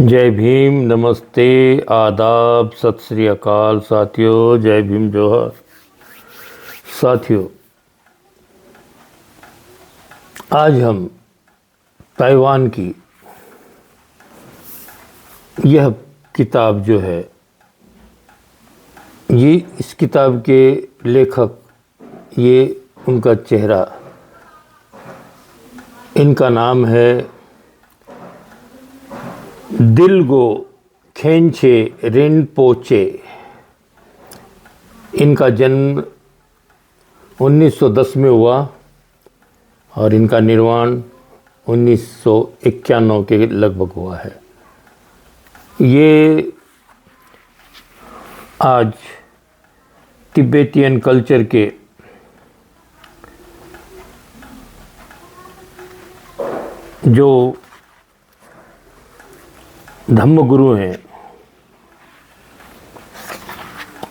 जय भीम, नमस्ते, आदाब, सत श्री अकाल साथियों। जय भीम जोहर। साथियों, आज हम ताइवान की यह किताब जो है, ये इस किताब के लेखक, ये उनका चेहरा, इनका नाम है दिलगो खेंचे रिनपोचे। इनका जन्म 1910 में हुआ और इनका निर्वाण 1991 के लगभग हुआ है। ये आज तिब्बतियन कल्चर के जो धम्मगुरु हैं,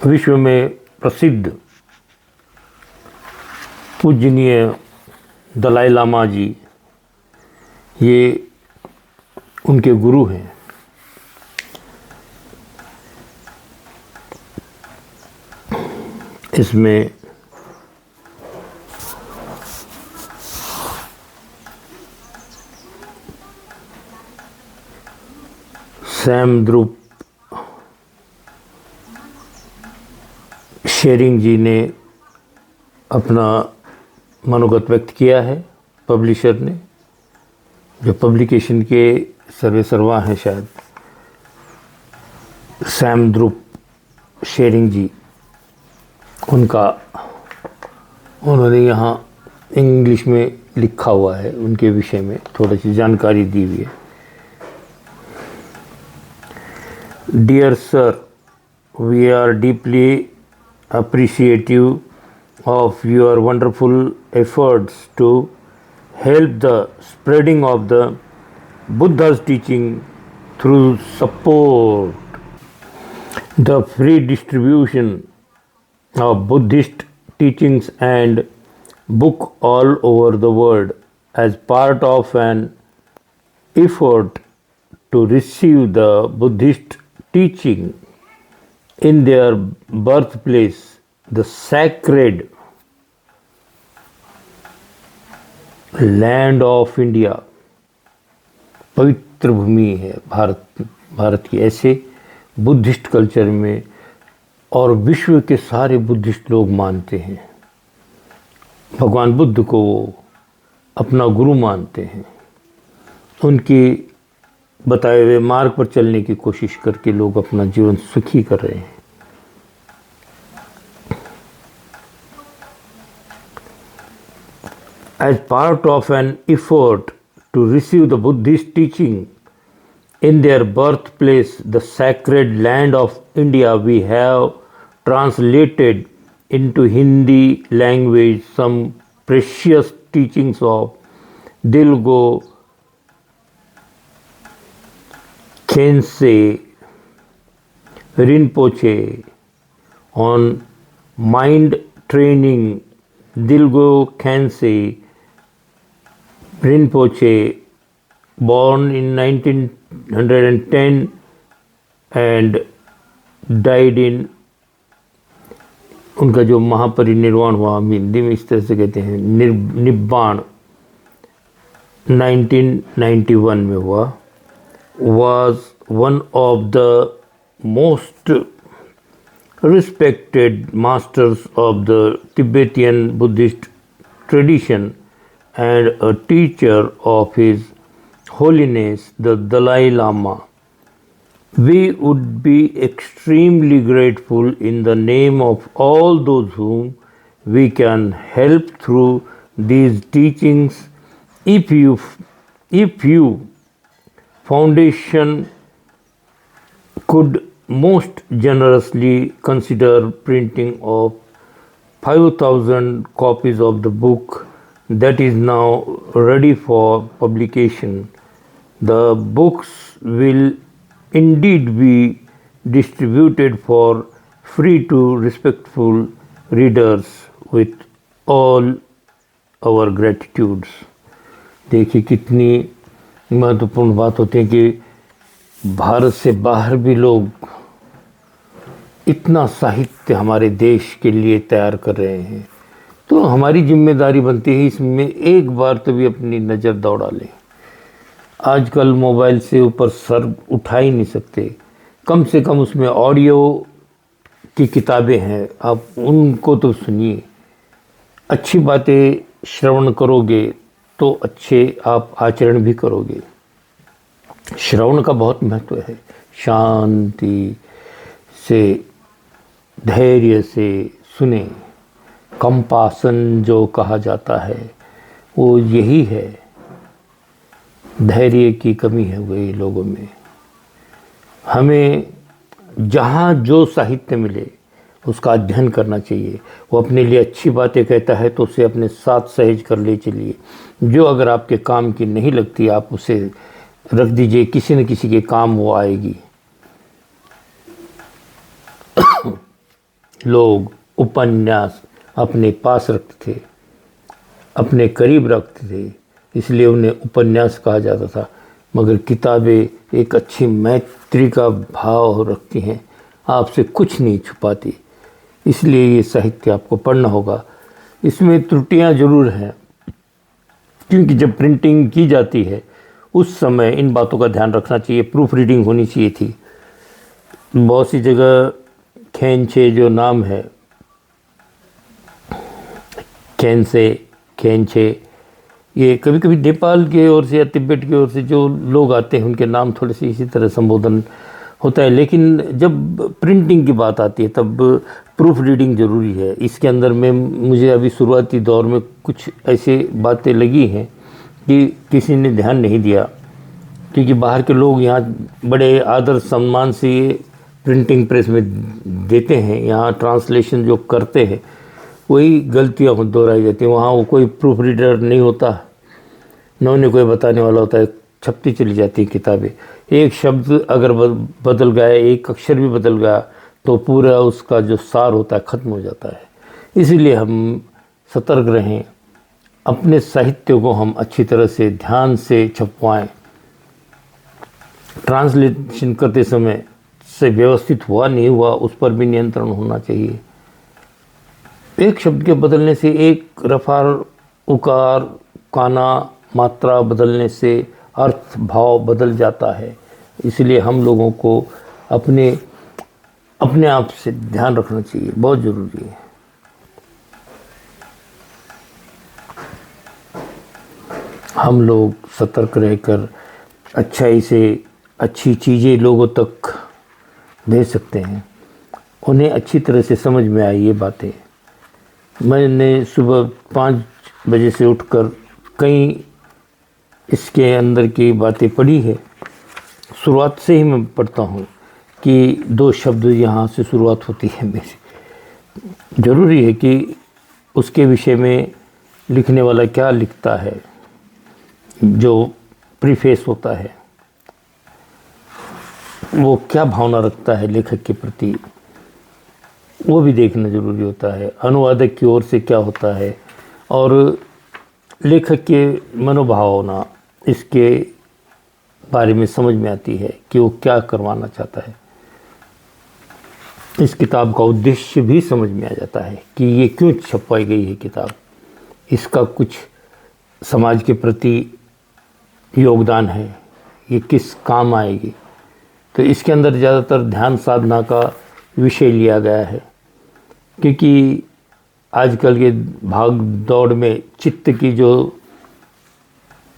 विश्व में प्रसिद्ध पूजनीय दलाई लामा जी, ये उनके गुरु हैं। इसमें सैमद्रुप शेरिंग जी ने अपना मनोगत व्यक्त किया है। पब्लिशर ने, जो पब्लिकेशन के सर्वे सर्वा हैं, शायद सैमद्रुप शेरिंग जी, उन्होंने यहाँ इंग्लिश में लिखा हुआ है। उनके विषय में थोड़ी सी जानकारी दी हुई है। Dear sir, we are deeply appreciative of your wonderful efforts to help the spreading of the Buddha's teaching through support the free distribution of Buddhist teachings and book all over the world as part of an effort to receive the Buddhist teaching in their birthplace, the sacred land of India। पवित्र भूमि है भारत की। ऐसे Buddhist culture में और विश्व के सारे Buddhist लोग मानते हैं, भगवान बुद्ध को अपना गुरु मानते हैं। उनकी बताए हुए मार्ग पर चलने की कोशिश करके लोग अपना जीवन सुखी कर रहे हैं। As part of an effort to receive the Buddhist teaching in their birthplace, the sacred land of India, we have translated into Hindi language some precious teachings of Dilgo Khyentse Rinpoche on mind training। Dilgo Khyentse Rinpoche, born in 1910 and died in, उनका जो महापरिनिर्वाण हुआ, हिंदी में इस तरह से कहते हैं, निब्बाण 1991 में हुआ, was one of the most respected masters of the Tibetan Buddhist tradition and a teacher of His Holiness the Dalai Lama. We would be extremely grateful in the name of all those whom we can help through these teachings if you Foundation could most generously consider printing of 5,000 copies of the book that is now ready for publication. The books will indeed be distributed for free to respectful readers with all our gratitudes। देखिए कितनी महत्वपूर्ण बात होती है कि भारत से बाहर भी लोग इतना साहित्य हमारे देश के लिए तैयार कर रहे हैं, तो हमारी जिम्मेदारी बनती है इसमें एक बार तो भी अपनी नज़र दौड़ा लें। आजकल मोबाइल से ऊपर सर उठा ही नहीं सकते, कम से कम उसमें ऑडियो की किताबें हैं, आप उनको तो सुनिए। अच्छी बातें श्रवण करोगे तो अच्छे आप आचरण भी करोगे। श्रवण का बहुत महत्व है। शांति से, धैर्य से सुने। कंपासन जो कहा जाता है वो यही है। धैर्य की कमी है वही लोगों में। हमें जहाँ जो साहित्य मिले उसका अध्ययन करना चाहिए। वो अपने लिए अच्छी बातें कहता है तो उसे अपने साथ सहेज कर ले चलिए। जो अगर आपके काम की नहीं लगती आप उसे रख दीजिए, किसी न किसी के काम वो आएगी। लोग उपन्यास अपने पास रखते थे, अपने करीब रखते थे, इसलिए उन्हें उपन्यास कहा जाता था। मगर किताबें एक अच्छी मैत्री का भाव रखती हैं, आपसे कुछ नहीं छुपाती, इसलिए ये साहित्य आपको पढ़ना होगा। इसमें त्रुटियां ज़रूर हैं, क्योंकि जब प्रिंटिंग की जाती है उस समय इन बातों का ध्यान रखना चाहिए। प्रूफ रीडिंग होनी चाहिए थी। बहुत सी जगह खैंचे जो नाम है, खैंचे, ये कभी कभी नेपाल के ओर से या तिब्बत की ओर से जो लोग आते हैं उनके नाम थोड़े से इसी तरह संबोधन होता है। लेकिन जब प्रिंटिंग की बात आती है तब प्रूफ रीडिंग ज़रूरी है। इसके अंदर में मुझे अभी शुरुआती दौर में कुछ ऐसे बातें लगी हैं कि किसी ने ध्यान नहीं दिया, क्योंकि बाहर के लोग यहाँ बड़े आदर सम्मान से प्रिंटिंग प्रेस में देते हैं, यहाँ ट्रांसलेशन जो करते हैं वही गलतियाँ दोहराई जाती हैं। वहाँ वो कोई प्रूफ रीडर नहीं होता, न उन्हें कोई बताने वाला होता है, छपती चली जाती है किताबें। एक शब्द अगर बदल गया, एक अक्षर भी बदल गया तो पूरा उसका जो सार होता है ख़त्म हो जाता है। इसीलिए हम सतर्क रहें, अपने साहित्य को हम अच्छी तरह से ध्यान से छपवाएं। ट्रांसलेशन करते समय से व्यवस्थित हुआ नहीं हुआ उस पर भी नियंत्रण होना चाहिए। एक शब्द के बदलने से, एक रफार उकार काना मात्रा बदलने से अर्थ भाव बदल जाता है। इसलिए हम लोगों को अपने आप से ध्यान रखना चाहिए, बहुत ज़रूरी है। हम लोग सतर्क रहकर अच्छाई से अच्छी चीज़ें लोगों तक भेज सकते हैं, उन्हें अच्छी तरह से समझ में आई ये बातें। मैंने सुबह 5 बजे से उठकर कई इसके अंदर की बातें पढ़ी है। शुरुआत से ही मैं पढ़ता हूँ कि 2 शब्द यहाँ से शुरुआत होती है मेरी। ज़रूरी है कि उसके विषय में लिखने वाला क्या लिखता है, जो प्रीफेस होता है वो क्या भावना रखता है लेखक के प्रति, वो भी देखना ज़रूरी होता है। अनुवादक की ओर से क्या होता है और लेखक के मनोभावना, इसके बारे में समझ में आती है कि वो क्या करवाना चाहता है। इस किताब का उद्देश्य भी समझ में आ जाता है कि ये क्यों छपवाई गई है किताब, इसका कुछ समाज के प्रति योगदान है, ये किस काम आएगी। तो इसके अंदर ज़्यादातर ध्यान साधना का विषय लिया गया है, क्योंकि आजकल के भाग दौड़ में चित्त की जो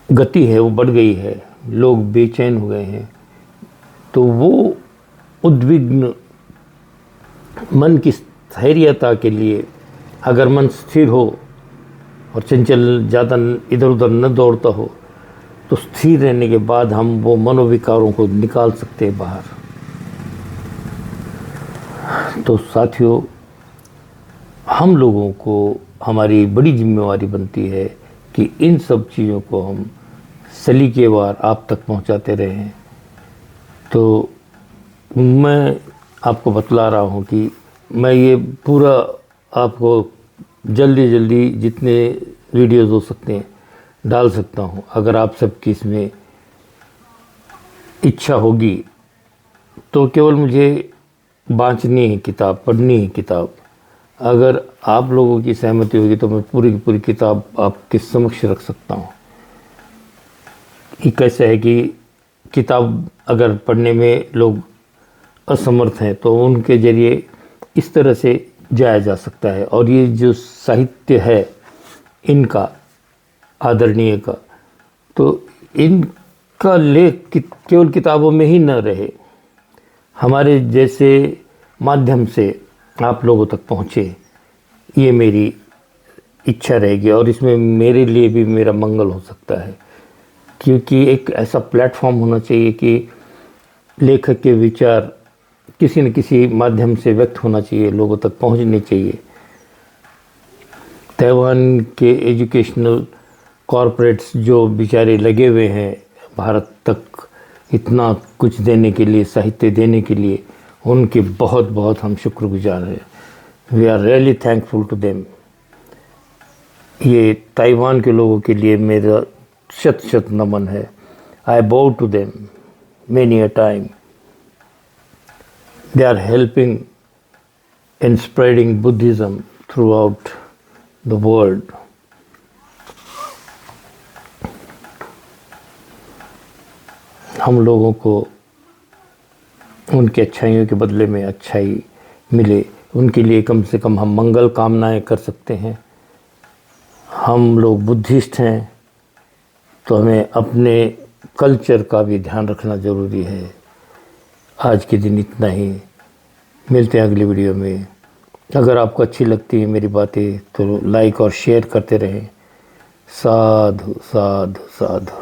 गति है वो बढ़ गई है, लोग बेचैन हो गए हैं। तो वो उद्विग्न मन की स्थैर्यता के लिए अगर मन स्थिर हो और चंचल ज़्यादा इधर उधर न दौड़ता हो तो स्थिर रहने के बाद हम वो मनोविकारों को निकाल सकते हैं बाहर। तो साथियों, हम लोगों को हमारी बड़ी जिम्मेवारी बनती है कि इन सब चीज़ों को हम सलीकेवार आप तक पहुंचाते रहें। तो मैं आपको बतला रहा हूं कि मैं ये पूरा आपको जल्दी जितने वीडियोस हो सकते हैं डाल सकता हूं। अगर आप सबकी इसमें इच्छा होगी तो केवल मुझे बाँचनी है किताब, पढ़नी है किताब। अगर आप लोगों की सहमति होगी तो मैं पूरी की पूरी किताब आपके समक्ष रख सकता हूँ। ये कैसा है कि किताब अगर पढ़ने में लोग असमर्थ हैं तो उनके ज़रिए इस तरह से जाया जा सकता है। और ये जो साहित्य है इनका आदरणीय का, तो इनका लेख केवल किताबों में ही न रहे, हमारे जैसे माध्यम से आप लोगों तक पहुँचे, ये मेरी इच्छा रहेगी। और इसमें मेरे लिए भी मेरा मंगल हो सकता है, क्योंकि एक ऐसा प्लेटफॉर्म होना चाहिए कि लेखक के विचार किसी न किसी माध्यम से व्यक्त होना चाहिए, लोगों तक पहुंचने चाहिए। ताइवान के एजुकेशनल कॉरपोरेट्स जो बेचारे लगे हुए हैं भारत तक इतना कुछ देने के लिए, साहित्य देने के लिए, उनके बहुत बहुत हम शुक्रगुजार हैं। We are really thankful to them. ये ताइवान के लोगों के लिए मेरा शत शत नमन है। आई bow to them many a time. They are helping in spreading Buddhism throughout the world. हम लोगों को उनकी अच्छाइयों के बदले में अच्छाई मिले, उनके लिए कम से कम हम मंगल कामनाएं कर सकते हैं। हम लोग बुद्धिस्ट हैं तो हमें अपने कल्चर का भी ध्यान रखना ज़रूरी है। आज के दिन इतना ही, मिलते हैं अगली वीडियो में। अगर आपको अच्छी लगती है मेरी बातें तो लाइक और शेयर करते रहें। साधु साधु साधु।